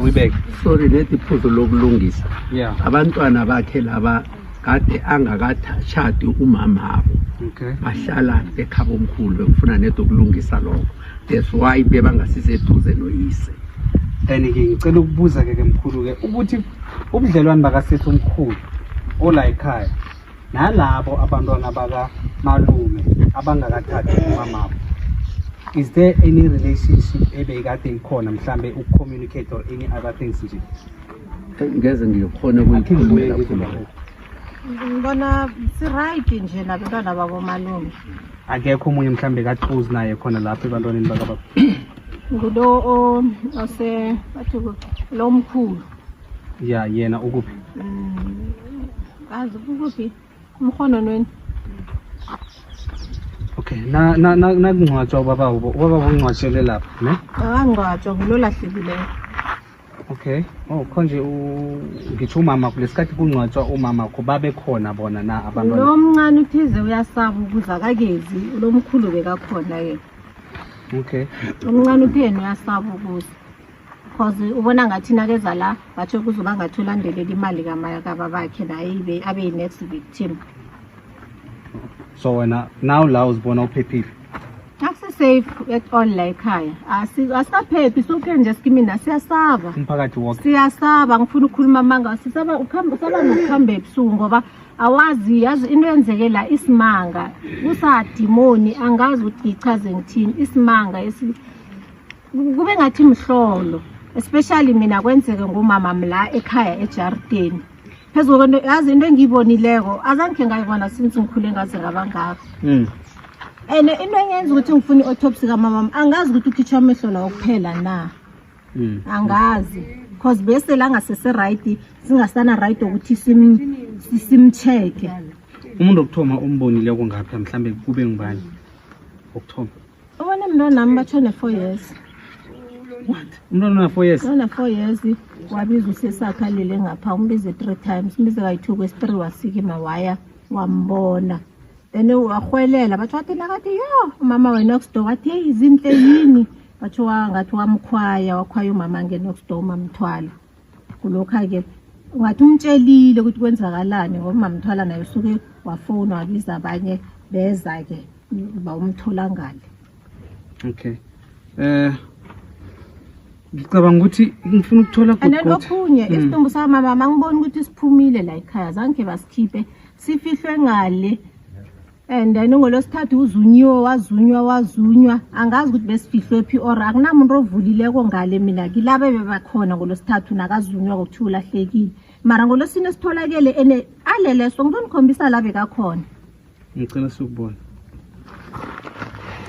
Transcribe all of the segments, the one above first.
uyibeke. Sorry lethi iphuzu lokulungisa. Yeah. Abantwana bakhe laba kade angakashadi umama abo. Okay. Bahlala ekhaba omkhulu bekufuna nedo kulungisa lokho. That's why bebangasiseduze noyise. And ngicela ukubuza ke mkhulu ke ukuthi ubudlelwane bakasethu omkhulu ola ekhaya nalabo abantwana baka malume abangakathathi umama. Is there any relationship ebekade ikhona mhlambe ukucommunicate or any other things nje? Ngeze ngikhona ukuyikhulumela ngibona si right nje nabantwana babo malume. Akekho umunye mhlambe ka close naye khona lapha ebantwaneni bakababa. Ngulo ose bathi lo mkhulu. Yeah, yena ukuphi? Kazi ukuphi? Umkhononweni. Okay, na kungcwatshwa ubaba ungcwatshele lapha, ne? Angcwatshwa ngulo lahlekileyo. Okay. Oh, konje ngitsho umama kulesikhathi kungcwatshwa umama kubabe khona bona na abantwana. Lo mncane uthize uyasaba ukuza kakezi, lo mkhulu bekakhona yena. Okay. Umncane utheni uyasaba ukuza. Because ubona ngathi nakeza la bathi kuzoba ngathola ndelela imali kamaya kababakhe naye abe next victim. So wena now la uzibona uphephile. Taxi safe at all la ekhaya. Asisaphephi sonke nje sikimina siyasaba. Umphakathi wonke. Siyasaba ngifuna ukukhuluma amanga sisaba usaba nokuhamba ebusuku ngoba awazi yazi into yenzekela isimanga usadimoni angazi ukuthi ichaze ngithini isimanga kube ngathi mhlolo especially mina kwenzeke ngumama mla ekhaya eJardini phezulu kwento yazi into engiyibonileko azange ngayibona since ngikhule ngaze ngabangaka ene into enyenza ukuthi ngifune autopsy kamama angazi ukuthi ukhitshwa amehlo lawo kuphela na angazi because bese la ngasese right singasana right ukuthi simcheke umuntu okuthoma umbonileko ngapha mhlambe kube ngibani okuthoma ubona mntwana nami batshone 4 years. What? Umntwana 4 years? Umntwana 4 years wabiza usesakhalele ngapha umbize 3 times umbize kayi2 kwesi3 wasikima waya wambona then wahwelela bathi wathi nakathi yo mama wena next door wathi izinhle yini bathi ngathi wakhwaya umama next door umamthwala kulokho ke ungathi umtshelile ukuthi kwenzakalani ngoba umamthwala naye usuke wafona wabiza abanye beza ke bawumthola ngale. Okay. Ngicabanga ukuthi ngifuna ukuthola okunye isitumbu sama mama ngibona ukuthi siphumile la ekhaya zange basikhiphe sifihlwe ngale and then ngolosithathu wazunywa angazi ukuthi besifihlwe phi or akunamuntu ovulileko ngale mina kilabe bebakhona ngolosithathu nakazunywa ukuthi ulahlekile mara ngolosine sitholakele ene aleleso ngizokhombisa la bekakhona. Ngicela sikubona.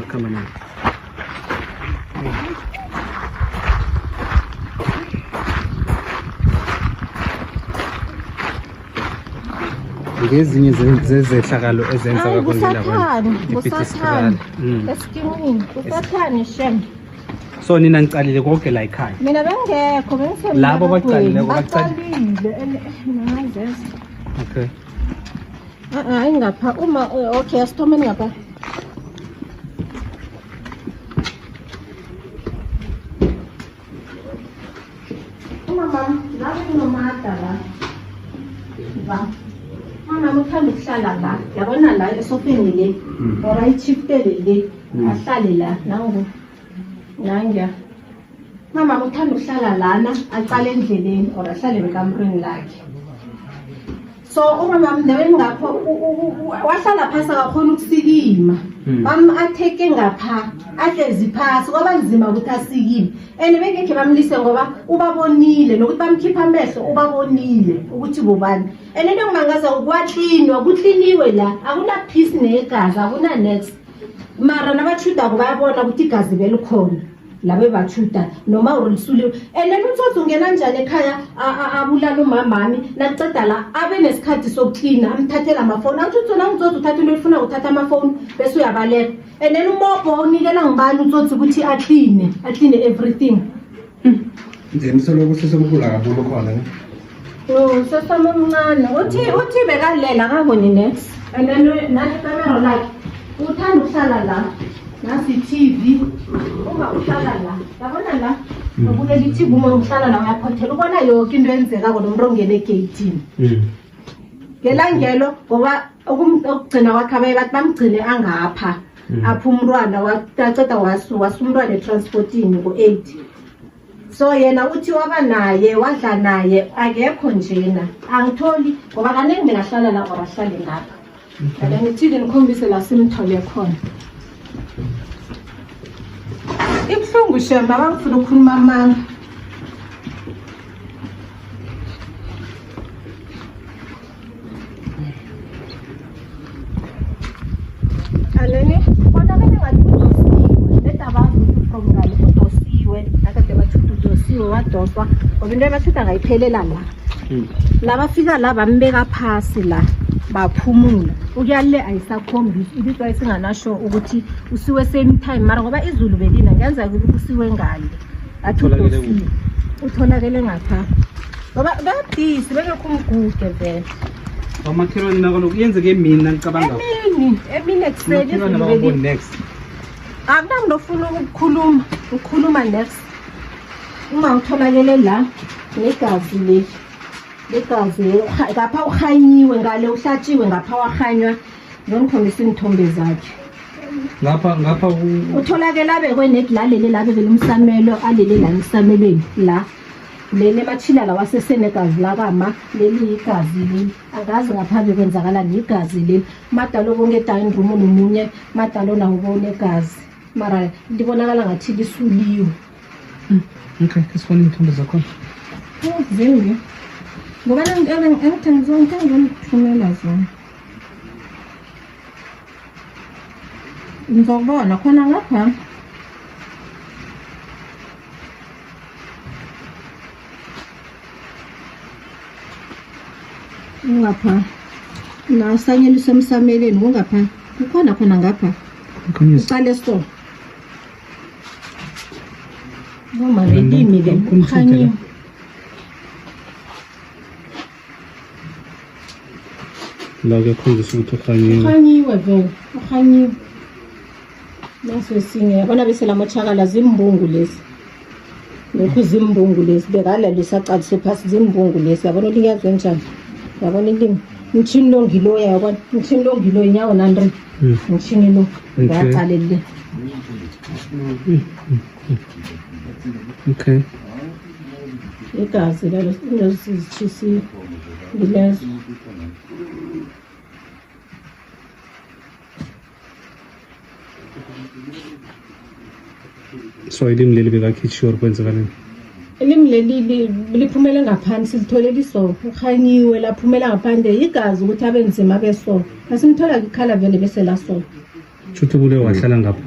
Akama nayo. Ngezinye zezehlakalo ezenza kakhulu kusathani esikimini kusathani shem. So nina ngicalile konke la ekhaya mina bengekho bengisemla labo baqalile okay ingapha uma okay asithome ngapha mama ngabe nomada la ba mama uthanda ukuhlala la yabona la esofeni le ora ichiftele le ahlale la nangu mama uthanda ukuhlala lana aqale endleleni or ahlale bekamrini lakhe so umama mndaweni ngapho wahlala phasi akakhona ukusikima atheke ngapha ahlezi phasi kwaba nzima ukuthi asikime ene bengekhe bamlise ngoba ubabonile nokuthi bamkhipha amehlo ubabonile ukuthi bobani ene into ngimangaza ukwatlinwa kutliniwe la akuna peace negazi akuna next mara nabachuda bayabona ukuthi igazi belikhona labe bachuda noma ulisuliwe ene utsotsi ungena njani ekhaya abulala umamami naceda la abe nesikhathi sokucleana amthathela amafoni awutsotsi na utsotsi uthatha into efuna uthatha amafoni bese uyabaleka ene umobo unikela ngibani utsotsi ukuthi aclean everything Njengiso lokho sesemkhulu kakhulu khona ne sesamncane uthi bekalela akaboni next and then nani camera like uthanda ukuhlala la nasi TV uma uhlala la yabona la Ngobuke lithi uma uhlala la uyaphothela ubona yonke into enzeka ngomuntu ongene egate. Ngelangelo ngoba okugcina kwakhe abaye bathi bamgcine angapha. Apha umntwana waceda wasumntwana etransportini ngo8. So yena uthi waba naye wadla naye akekho njena angitholi ngoba kaningi bengahlala la abahlali ngapha. Ake ngithile nikhombise la simthole khona. Ibhlungu shemba bangifuna ukukhuluma amanga. Aleni kodwa ke ngingadosiwe letaba from ngale udosiwe nakade bathi udosiwe wadoswa ngoba into abathutha ngayiphelela la. La bafika la bambeka phasi la baphumula ukuyale ayisakhombisi ibizwa isinganasho ukuthi usiwe same time mara ngoba izulu belina ngenza ukuthi usiwe ngale athi utholakele ngapha ngoba babhisi bengekho umgude vele Wamakhelwane nakho kuyenzeke mina ngicabanga emini ekuseni izulu belina next akunamuntu ofuna ukukhuluma next uma utholakele la negazi le legazi ngapha ukhanyiwe ngale uhlatshiwe ngapha wakhanywa ngomkhombisa inthombe zakhe ngapha utholakela bekweneti lalele labe vele umsamelo alele la emsamelweni la lele machila la wasesenegazi la kama leli igazi leli angazi ngaphambi kwenzakala negazi leli madalo bonke dining room nomunye madalo nawo bone gazi mara libonakala ngathi lisuliwe. Okay, kesifona inthombe zakho. Zingi ngoba ngithengisa ngithumela zona. Ngizobona khona ngapha. Ngapha. La sanyeli semsameleni ngapha. Ukhona khona ngapha. Uqale store. Ngoma bedimi ke khanye. La ke khombisa ukuthi ukhanyiwe vele ukhanyiwe naso singe yabona bese lamachakala zimbungu lezi lokho zimbungu lezi bekala lisaqalise phasi zimbungu lezi yabona linyazwe njani yabona into umchini lo ngiloya yabona umchini lo ngiloya inyawo nandri umchini lo ngaqalele. Okay igazi lalo sizithisi ngilezo so ilimi leli bekakhitshiwe kwenzakaleni ilimi leli liphumele ngaphansi silithole liso ukhanyiwe laphumela ngaphandle igazi ukuthi abenzima beso asimthola ikhala vele bese la so Chuthi bule wahlala ngapha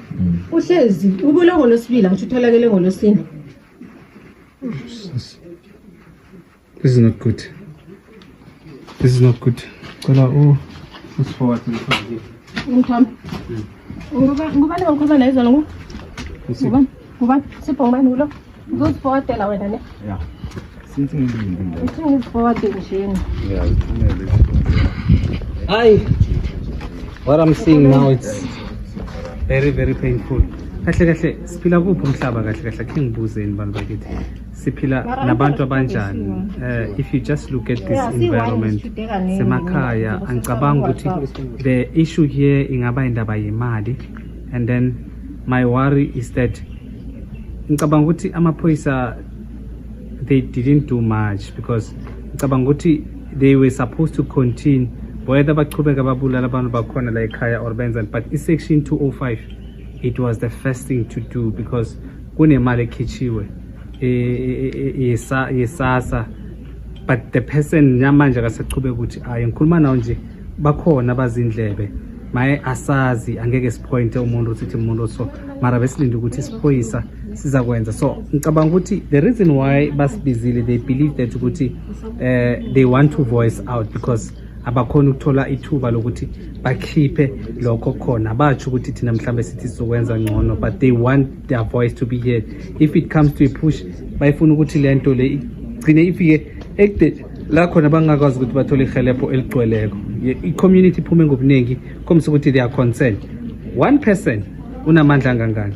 uhlezi ubule ngolosibili ngisho utholakele ngolosini. This is not good. This is not good. Kola let's forward to the front. Ngubani ngikhoza la izolo ngubani sibhongani ulo ngizofowatela wena ne Yeah. Since ngizofowatela njeni. Yeah, Hi. What I'm seeing now, it's very, very painful. Kahle siphila kuphi umhlaba kahle khe ngibuzeni bantu bakithi siphila nabantu abanjani. If you just look at this environment semakhaya angicabanga ukuthi the issue here ingaba indaba yemali, and then my worry is that ngicabanga ukuthi amaphoyisa they didn't do much because ngicabanga ukuthi they were supposed to continue whether baqhubeka babulala abantu bakhona la ekhaya or benzani, but section 205 it was the first thing to do because kunemali ekhitshiwe yesasa, but the person nyamanje akasaqhubeka ukuthi ayi ngikhuluma nawo nje bakhona bazindlebe maye asazi angeke sipointe umuntu uthi umuntu so mara besilinde ukuthi isiphoyisa sizakwenza. So ngicabanga ukuthi the reason why basibizile they believe that ukuthi they want to voice out because abakhona ukuthola ithuba lokuthi bakhiphe lokho khona bathi ukuthi thina mhlambe sithi sizokwenza ngcono, but they want their voice to be heard. If it comes to a push bayifuna ukuthi lento le igcine ifike ekde la khona bangakwazi ukuthi bathole ihelebho eligcweleko i-community iphume ngobuningi komisa ukuthi they are concerned. One person unamandla kangangani?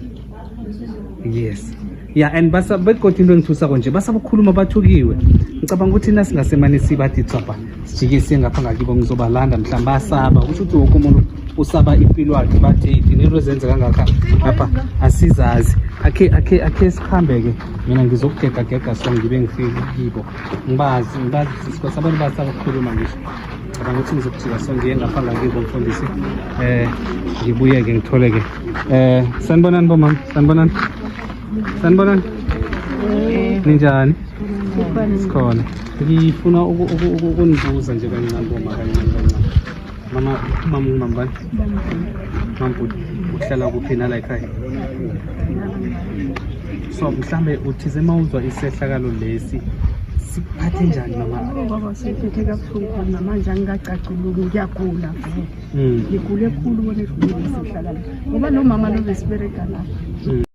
Yes, ya and begodwa into engithusako nje basabukhuluma bathukiwe ngicabanga ukuthi nasingasemane sibathi tsapha sijike siye ngapha ngakibo ngizobalanda mhlawumbe basaba kusho ukuthi wonke umuntu usaba impilo yakhe bathi into ezenza kangaka lapha asizazi akhe sihambe-ke mina ngizokugegagega so ngibe ngifike kibo ngibazi sikose abantu basaba ukukhuluma ngisho ngicabanga ukuthi ngizokujika so ngiye ngapha ngakibo mfundisi ngibuye-ke ngithole-ke sanibonani bomama sanibonani ninjani sikhona ngifuna ukunibuza nje kancane boma kancane mama bani mambuti uhlala kuphi nala ekhaya so mhlambe uthize uma uzwa isehlakalo lesi siphathe njani mama baba siphethe kabuhlungu namanje angikacaculuki ngiyagula ngigule khulu bona isihlakalo ngoba nomama lo besibereka lapha